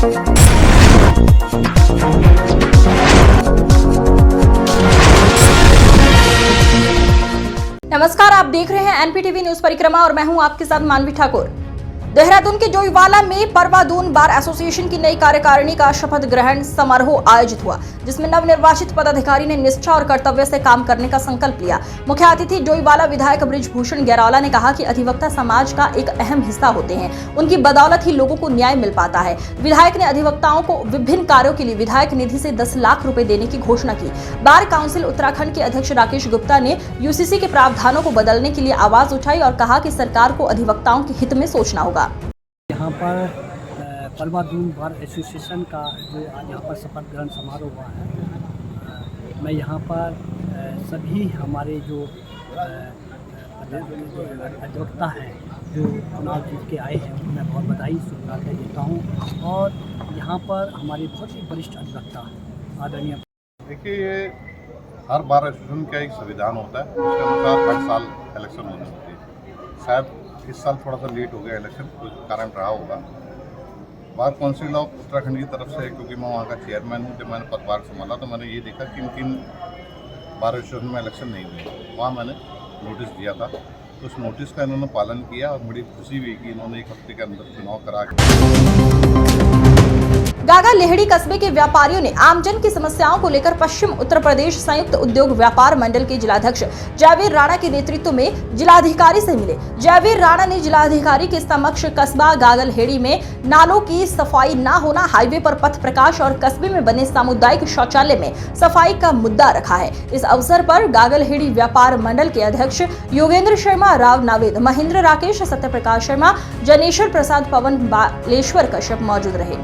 नमस्कार, आप देख रहे हैं एनपीटीवी न्यूज परिक्रमा और मैं हूं आपके साथ मानवी ठाकुर। देहरादून के जोईवाला में परवादून बार एसोसिएशन की नई कार्यकारिणी का शपथ ग्रहण समारोह आयोजित हुआ, जिसमें नवनिर्वाचित पदाधिकारी ने निष्ठा और कर्तव्य से काम करने का संकल्प लिया। मुख्य अतिथि जोईवाला विधायक बृजभूषण गैरौला ने कहा कि अधिवक्ता समाज का एक अहम हिस्सा होते हैं, उनकी बदौलत ही लोगों को न्याय मिल पाता है। विधायक ने अधिवक्ताओं को विभिन्न कार्यों के लिए विधायक निधि से 10 लाख रुपए देने की घोषणा की। बार काउंसिल उत्तराखंड के अध्यक्ष राकेश गुप्ता ने यूसीसी के प्रावधानों को बदलने के लिए आवाज उठाई और कहा कि सरकार को अधिवक्ताओं के हित में सोचना होगा। यहाँ पर परवादून बार एसोसिएशन का जो आज यहाँ पर शपथ ग्रहण समारोह हुआ है, मैं यहाँ पर सभी हमारे जो अधिवक्ता हैं जो चुनाव जीत के आए हैं उन्हें मैं बहुत बधाई शुभकामनाएं देता हूँ। और यहाँ पर हमारे बहुत ही वरिष्ठ अधिवक्ता आदरणीय, देखिए, ये हर बार एसोसिएशन का एक संविधान होता है, उसके अनुसार हर साल इलेक्शन होनी होती है। शायद इस साल थोड़ा सा लेट हो गया इलेक्शन, कुछ कारण रहा होगा। बार काउंसिल ऑफ उत्तराखंड की तरफ से, क्योंकि मैं वहाँ का चेयरमैन हूँ, जब मैंने पदभार संभाला तो मैंने ये देखा किन बार एसोसिएशन में इलेक्शन नहीं हुए, वहाँ मैंने नोटिस दिया था। तो उस नोटिस का इन्होंने पालन किया और बड़ी खुशी हुई कि इन्होंने एक हफ्ते के अंदर चुनाव करा के गागा लेहड़ी कस्बे के व्यापारियों ने आमजन की समस्याओं को लेकर पश्चिम उत्तर प्रदेश संयुक्त उद्योग व्यापार मंडल के जिलाध्यक्ष जयवीर राणा के नेतृत्व में जिलाधिकारी से मिले। जयवीर राणा ने जिलाधिकारी के समक्ष कस्बा गागलहेड़ी में नालों की सफाई न होना, हाईवे पर पथ प्रकाश और कस्बे में बने सामुदायिक शौचालय में सफाई का मुद्दा रखा है। इस अवसर पर गागलहेड़ी व्यापार मंडल के अध्यक्ष योगेंद्र शर्मा, राव नावेद, महेंद्र राकेश, सत्यप्रकाश शर्मा, जनेश्वर प्रसाद, पवन बालेश्वर कश्यप मौजूद रहे।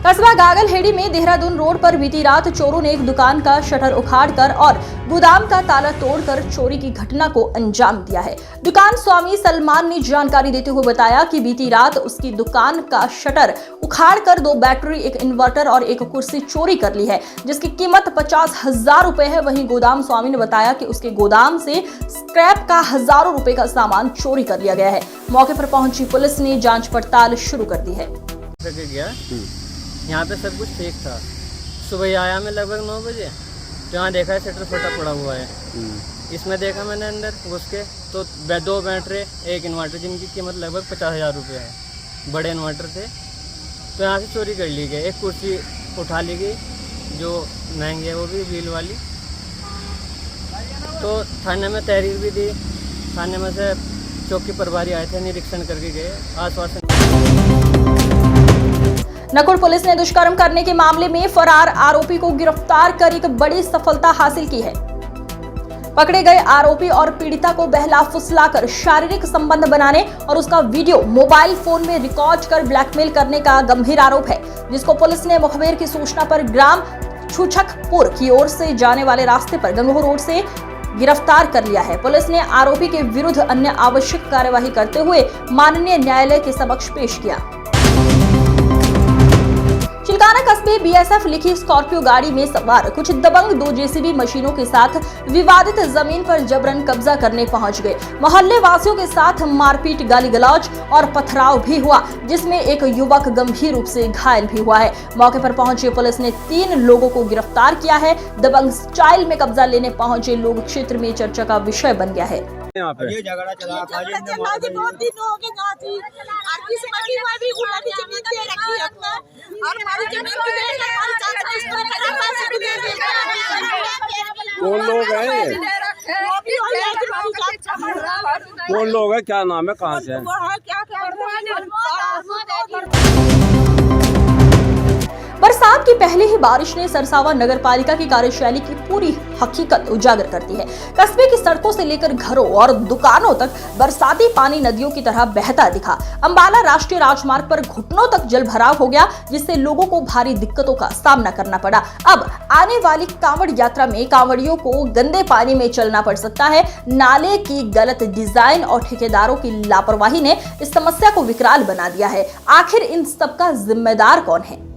कस्बा गागलहेड़ी में देहरादून रोड पर बीती रात चोरों ने एक दुकान का शटर उखाड़कर और गोदाम का ताला तोड़कर चोरी की घटना को अंजाम दिया है। दुकान स्वामी सलमान ने जानकारी देते हुए बताया कि बीती रात उसकी दुकान का शटर उखाड़कर 2 बैटरी, एक इन्वर्टर और एक कुर्सी चोरी कर ली है, जिसकी कीमत 50,000 रुपए है। वहीं गोदाम स्वामी ने बताया कि उसके गोदाम से स्क्रैप का हजारों रुपए का सामान चोरी कर लिया गया है। मौके पर पहुंची पुलिस ने जांच पड़ताल शुरू कर दी है। यहाँ पे सब कुछ ठीक था। सुबह आया मैं लगभग 9 बजे, तो यहाँ देखा है शटर फटा पड़ा हुआ है। इसमें देखा मैंने अंदर घुस के तो 2 बैटरी, एक इन्वर्टर, जिनकी कीमत लगभग 50,000 रुपये है, बड़े इन्वर्टर थे। तो यहाँ से चोरी कर ली गई। एक कुर्सी उठा ली गई जो महंगी है, वो भी व्हील वाली। तो थाने में तहरीर भी दी, थाने में से चौकी प्रभारी आए थे, निरीक्षण करके गए। आश्वासन नकुड़ पुलिस ने दुष्कर्म करने के मामले में फरार आरोपी को गिरफ्तार कर एक बड़ी सफलता हासिल की है। पकड़े गए आरोपी और पीड़िता को बहला फुसलाकर शारीरिक संबंध बनाने और उसका वीडियो मोबाइल फोन में रिकॉर्ड कर ब्लैकमेल करने का गंभीर आरोप है, जिसको पुलिस ने मुखबिर की सूचना पर ग्राम छुछकपुर की ओर से जाने वाले रास्ते पर गंगोह रोड से गिरफ्तार कर लिया है। पुलिस ने आरोपी के विरुद्ध अन्य आवश्यक कार्यवाही करते हुए माननीय न्यायालय के समक्ष पेश किया। चिल्काना कस्बे बीएसएफ लिखी स्कॉर्पियो गाड़ी में सवार कुछ दबंग 2 जेसीबी मशीनों के साथ विवादित जमीन पर जबरन कब्जा करने पहुंच गए। मोहल्ले वासियों के साथ मारपीट, गाली गलौज और पथराव भी हुआ, जिसमें एक युवक गंभीर रूप से घायल भी हुआ है। मौके पर पहुंची पुलिस ने 3 लोगों को गिरफ्तार किया है। दबंग स्टाइल में कब्जा लेने पहुंचे लोग क्षेत्र में चर्चा का विषय बन गया है। यहाँ पे ये झगड़ा चला बहुत दिन हो गए जाती और किसी मर्जी में भी गुलाबी जमीन दे रखी है और हमारी जमीन भी दे रखी है, हमारी चाचा की इसको पैसे भी दे दे। कौन लोग हैं? वो भी हो गया कि हमारी चाचा कौन लोग हैं? क्या नाम है? कहाँ से हैं? क्या बरसात की पहली ही बारिश ने सरसावा नगरपालिका की कार्यशैली की पूरी हकीकत उजागर कर दी है। कस्बे की सड़कों से लेकर घरों और दुकानों तक बरसाती पानी नदियों की तरह बहता दिखा। अंबाला राष्ट्रीय राजमार्ग पर घुटनों तक जल भराव हो गया, जिससे लोगों को भारी दिक्कतों का सामना करना पड़ा। अब आने वाली कांवड़ यात्रा में कांवड़ियों को गंदे पानी में चलना पड़ सकता है। नाले की गलत डिजाइन और ठेकेदारों की लापरवाही ने इस समस्या को विकराल बना दिया है। आखिर इन सब का जिम्मेदार कौन है?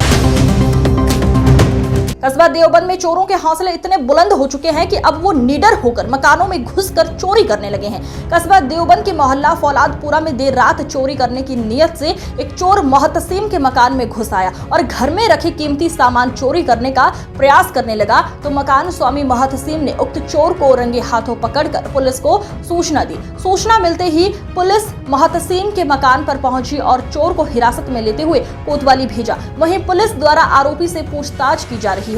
कस्बा देवबंद में चोरों के हौसले इतने बुलंद हो चुके हैं कि अब वो निडर होकर मकानों में घुसकर चोरी करने लगे हैं। कस्बा देवबंद के मोहल्ला फौलादपुरा में देर रात चोरी करने की नीयत से एक चोर मोहतसीम के मकान में घुस आया और घर में रखे कीमती सामान चोरी करने का प्रयास करने लगा तो मकान स्वामी मोहतसीम ने उक्त चोर को रंगे हाथों पकड़कर पुलिस को सूचना दी। सूचना मिलते ही पुलिस मोहतसीम के मकान पर पहुंची और चोर को हिरासत में लेते हुए कोतवाली भेजा। वहीं पुलिस द्वारा आरोपी से पूछताछ की जा रही है।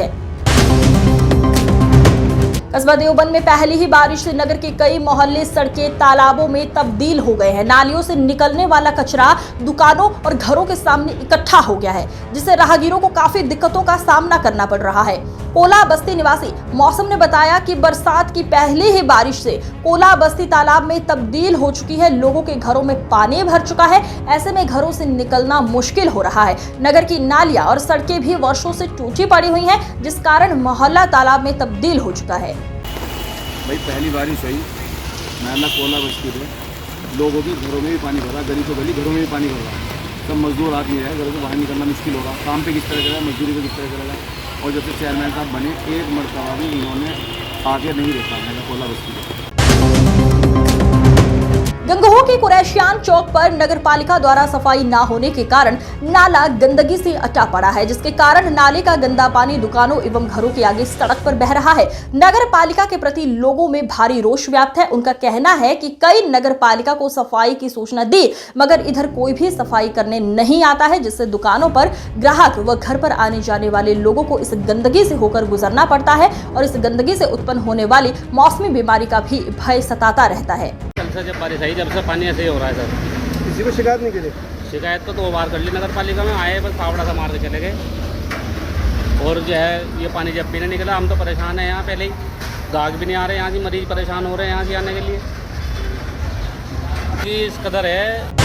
कस्बा देवबंद में पहली ही बारिश से नगर के कई मोहल्ले सड़कें तालाबों में तब्दील हो गए हैं। नालियों से निकलने वाला कचरा दुकानों और घरों के सामने इकट्ठा हो गया है, जिससे राहगीरों को काफी दिक्कतों का सामना करना पड़ रहा है। कोला बस्ती निवासी मौसम ने बताया कि बरसात की पहली ही बारिश से कोला बस्ती तालाब में तब्दील हो चुकी है। लोगों के घरों में पानी भर चुका है। ऐसे में घरों से निकलना मुश्किल हो रहा है। नगर की नालियां और सड़कें भी वर्षों से टूटी पड़ी हुई हैं, जिस कारण मोहल्ला तालाब में तब्दील हो चुका है। भाई पहली बारिश हुई नाला कोला बस्ती में लोगों के घरों में भी पानी भरा, गली तो गली घरों में भी पानी भरा। सब मजदूर आदमी है, घरों से बाहर निकलना मुश्किल होगा। काम पे किस तरह करेगा, मजदूरी पे किस तरह करेगा। और जब से चेयरमैन साहब बने एक मरतबा भी इन्होंने आगे नहीं देखा है कोला बस्ती में। गंगोह के कुरैशियान चौक पर नगर पालिका द्वारा सफाई न होने के कारण नाला गंदगी से अटा पड़ा है, जिसके कारण नाले का गंदा पानी दुकानों एवं घरों के आगे सड़क पर बह रहा है। नगर पालिका के प्रति लोगों में भारी रोष व्याप्त है। उनका कहना है कि कई नगर पालिका को सफाई की सूचना दी, मगर इधर कोई भी सफाई करने नहीं आता है, जिससे दुकानों पर ग्राहक व घर पर आने जाने वाले लोगों को इस गंदगी से होकर गुजरना पड़ता है और इस गंदगी से उत्पन्न होने वाली मौसमी बीमारी का भी भय सताता रहता है। जब बारिश आई जब से पानी ऐसे ही हो रहा है सर। किसी को शिकायत नहीं की? शिकायत तो 2 बार कर ली नगर पालिका में, आए बस फावड़ा सा मार के चले गए। और जो है ये पानी जब भी नहीं निकला, हम तो परेशान हैं यहाँ। पहले ही गाहक भी नहीं आ रहे, यहाँ की मरीज परेशान हो रहे हैं यहाँ से आने के लिए कि इस कदर है।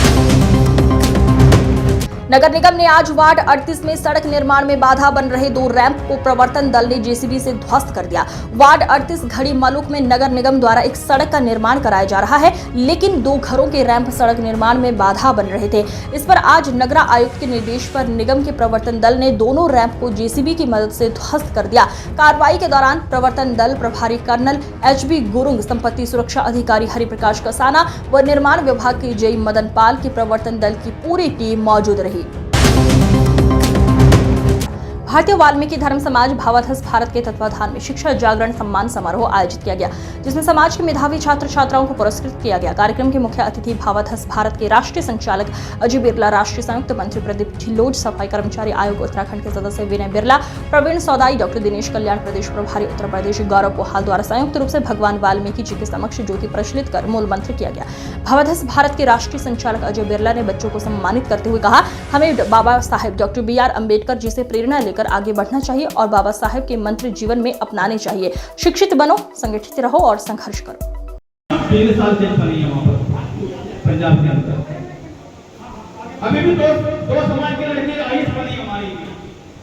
नगर निगम ने आज वार्ड 38 में सड़क निर्माण में बाधा बन रहे 2 रैंप को प्रवर्तन दल ने जेसीबी से ध्वस्त कर दिया। वार्ड 38 घड़ी मलुक में नगर निगम द्वारा एक सड़क का निर्माण कराया जा रहा है, लेकिन 2 घरों के रैंप सड़क निर्माण में बाधा बन रहे थे। इस पर आज नगरा आयुक्त के निर्देश पर निगम के प्रवर्तन दल ने दोनों रैंप को जेसीबी की मदद से ध्वस्त कर दिया। कार्रवाई के दौरान प्रवर्तन दल प्रभारी कर्नल HB गुरुंग, संपत्ति सुरक्षा अधिकारी हरिप्रकाश कसाना व निर्माण विभाग के जेई मदन पाल की प्रवर्तन दल की पूरी टीम मौजूद रही। भारतीय वाल्मीकि धर्म समाज भावाधस भारत के तत्वाधान में शिक्षा जागरण सम्मान समारोह आयोजित किया गया, जिसमें समाज के मेधावी छात्र छात्राओं को पुरस्कृत किया गया। कार्यक्रम के मुख्य अतिथि भावाधस भारत के राष्ट्रीय संचालक अजय बिरला, राष्ट्रीय संयुक्त मंत्री प्रदीप ढिल्लोज, सफाई कर्मचारी आयोग उत्तराखंड के सदस्य विनय बिरला, प्रवीण सौदाई, डॉक्टर दिनेश कल्याण, प्रदेश प्रभारी उत्तर प्रदेश गौरव पोहाल द्वारा संयुक्त रूप से भगवान वाल्मीकि जी के समक्ष ज्योति प्रज्वलित कर मूल मंत्र किया गया। भावाधस भारत के राष्ट्रीय संचालक अजय बिरला ने बच्चों को सम्मानित करते हुए कहा, हमें बाबा साहेब डॉक्टर BR अम्बेडकर जी से प्रेरणा लेकर आगे बढ़ना चाहिए और बाबा साहेब के मंत्र जीवन में अपनाने चाहिए। शिक्षित बनो, संगठित रहो और संघर्ष करो। 3 साल जेल बनी है वहाँ पर पंजाब के अंदर। अभी भी दो समाज की लड़की आईएएस बनी हमारी।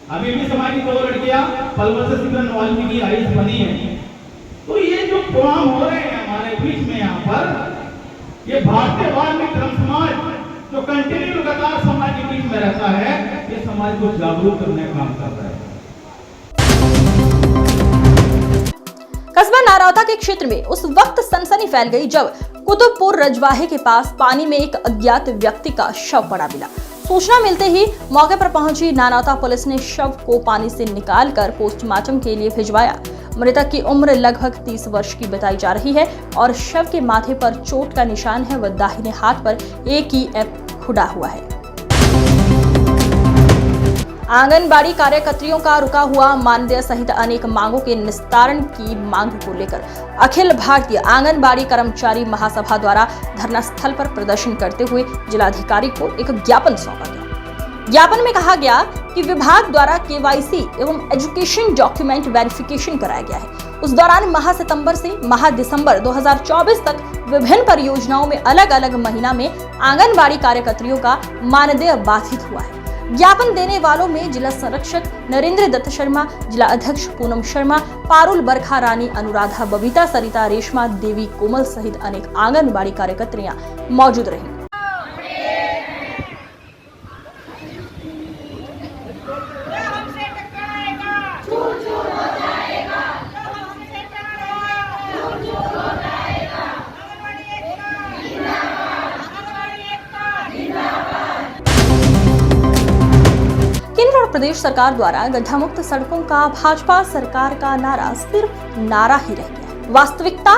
अभी भी समाज की 2 लड़कियां पलवल से सिमरन वाल्मीकि आईएएस बनी है। तो ये जो प्रोग्राम हो रहे हैं हमारे बीच में यहाँ पर, ये भारतीय वाल्मीकि धर्म समाज जो कंटिन्यू लगातार समाज के बीच में रहता है, ये समाज को जागरूक करने का काम कर रहा है। कस्बा नारौता के क्षेत्र में उस वक्त सनसनी फैल गई जब कुतुबपुर रजवाहे के पास पानी में एक अज्ञात व्यक्ति का शव पड़ा मिला। सूचना मिलते ही मौके पर पहुंची नारौता पुलिस ने शव को पानी से निकालकर पोस्टमार्टम के लिए भिजवाया। मृतक की उम्र लगभग 30 वर्ष की बताई जा रही है और शव के माथे पर चोट का निशान है व दाहिने हाथ पर AKF खुदा हुआ है। आंगनबाड़ी कार्यकर्तियों का रुका हुआ मानदेय सहित अनेक मांगों के निस्तारण की मांग को लेकर अखिल भारतीय आंगनबाड़ी कर्मचारी महासभा द्वारा धरना स्थल पर प्रदर्शन करते हुए जिलाधिकारी को एक ज्ञापन सौंपा गया। ज्ञापन में कहा गया कि विभाग द्वारा KYC एवं एजुकेशन डॉक्यूमेंट वेरिफिकेशन कराया गया है। उस दौरान माह सितंबर से माह दिसंबर 2024 तक विभिन्न परियोजनाओं में अलग अलग महीना में आंगनबाड़ी कार्यकर्तियों का मानदेय बाधित हुआ है। ज्ञापन देने वालों में जिला संरक्षक नरेंद्र दत्त शर्मा, जिला अध्यक्ष पूनम शर्मा, पारुल बरखा रानी, अनुराधा, बबीता, सरिता, रेशमा देवी, कोमल सहित अनेक आंगनबाड़ी कार्यकर्तियां मौजूद रहीं। हमसे टकराएगा और प्रदेश सरकार द्वारा गड्ढा मुक्त सड़कों का भाजपा सरकार का नारा सिर्फ नारा ही रह गया। वास्तविकता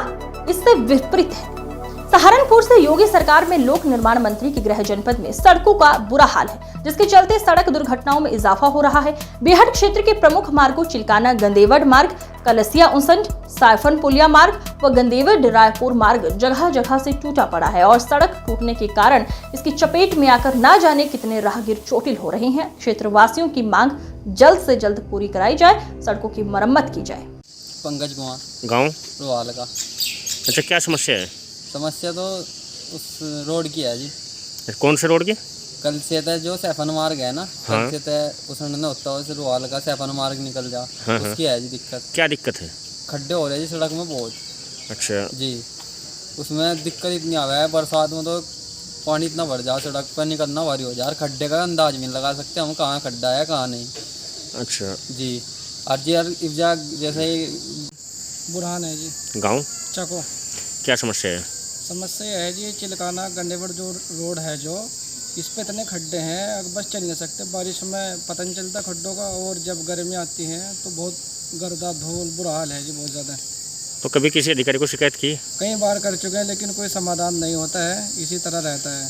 इससे विपरीत है। सहारनपुर से योगी सरकार में लोक निर्माण मंत्री के गृह जनपद में सड़कों का बुरा हाल है, जिसके चलते सड़क दुर्घटनाओं में इजाफा हो रहा है। बेहट क्षेत्र के प्रमुख मार्गों चिलकाना गंदेवड मार्ग, कलसिया उसंड, साइफन पुलिया मार्ग व गंदेवड रायपुर मार्ग जगह जगह से टूटा पड़ा है और सड़क टूटने के कारण इसकी चपेट में आकर ना जाने कितने राहगीर चोटिल हो रहे हैं। क्षेत्रवासियों की मांग जल्द से जल्द पूरी कराई जाए, सड़कों की मरम्मत की जाए। पंकज कुमार, गांव रोहाल का। अच्छा, क्या समस्या है? समस्या तो उस रोड की है जी। कौन से रोड की? कल से तय जो सैफन मार्ग है ना, हाँ। कल से तय उसने होता है रोहाल का सैफन मार्ग निकल जा, हाँ। उसकी है जी दिक्कत। क्या दिक्कत है? खड्डे हो रहे हैं जी सड़क में बहुत। अच्छा जी, उसमें दिक्कत इतनी आ है, बरसात में तो पानी इतना भर जा, सड़क पर निकलना भारी हो जा। खड्डे का अंदाज भी नहीं लगा सकते हम, कहाँ खड्डा है कहाँ नहीं। अच्छा जी, और जी इफ्जा जैसे बुरहान है जी। गांव चको। क्या समस्या है? समस्या है जी, चिलकाना गंडेवड जो रोड है जो, इस पे इतने खड्डे हैं अब बस चल नहीं सकते। बारिश में पता नहीं चलता खड्डों का, और जब गर्मी आती है तो बहुत गर्दा धूल बुरा हाल है जी, बहुत ज़्यादा। तो कभी किसी अधिकारी को शिकायत की? कई बार कर चुके हैं लेकिन कोई समाधान नहीं होता है, इसी तरह रहता है।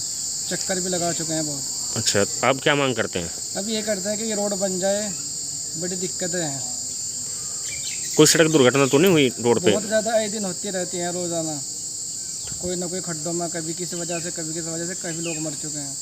चक्कर भी लगा चुके हैं बहुत। अच्छा, आप क्या मांग करते हैं? अब ये करते हैं कि ये रोड बन जाए, बड़ी दिक्कतें हैं। कोई सड़क दुर्घटना तो नहीं हुई रोड पे? बहुत ज़्यादा आए दिन होती रहती हैं रोज़ाना, कोई ना कोई खड्डों में कभी किसी वजह से कभी किसी वजह से कई लोग मर चुके हैं।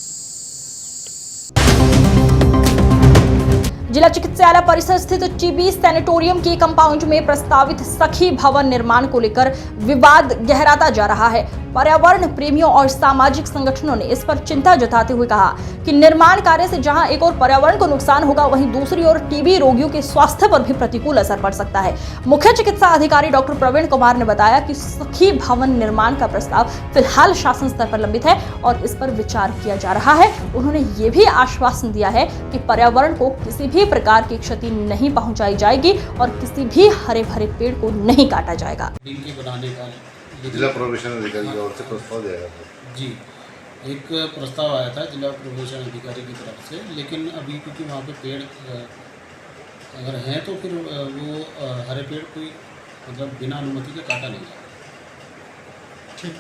जिला चिकित्सालय परिसर स्थित टीबी सैनिटोरियम के कंपाउंड में प्रस्तावित सखी भवन निर्माण को लेकर विवाद गहराता जा रहा है। पर्यावरण प्रेमियों और सामाजिक संगठनों ने इस पर चिंता जताते हुए कहा कि निर्माण कार्य से जहां एक और पर्यावरण को नुकसान होगा, वहीं दूसरी ओर टीबी रोगियों के स्वास्थ्य पर भी प्रतिकूल असर पड़ सकता है। मुख्य चिकित्सा अधिकारी डॉक्टर प्रवीण कुमार ने बताया कि सखी भवन निर्माण का प्रस्ताव फिलहाल शासन स्तर पर लंबित है और इस पर विचार किया जा रहा है। उन्होंने ये भी आश्वासन दिया है कि पर्यावरण को किसी भी प्रकार की क्षति नहीं पहुंचाई जाएगी और किसी भी हरे भरे पेड़ को नहीं काटा जाएगा। बनाने का जिला प्रोबेशन अधिकारी की ओर से प्रस्ताव दिया गया था जी, एक प्रस्ताव आया था जिला प्रोबेशन अधिकारी की तरफ से, लेकिन अभी क्योंकि वहाँ पे पेड़ अगर हैं तो फिर वो हरे पेड़ कोई मतलब बिना अनुमति के काटा नहीं जाए। ठीक।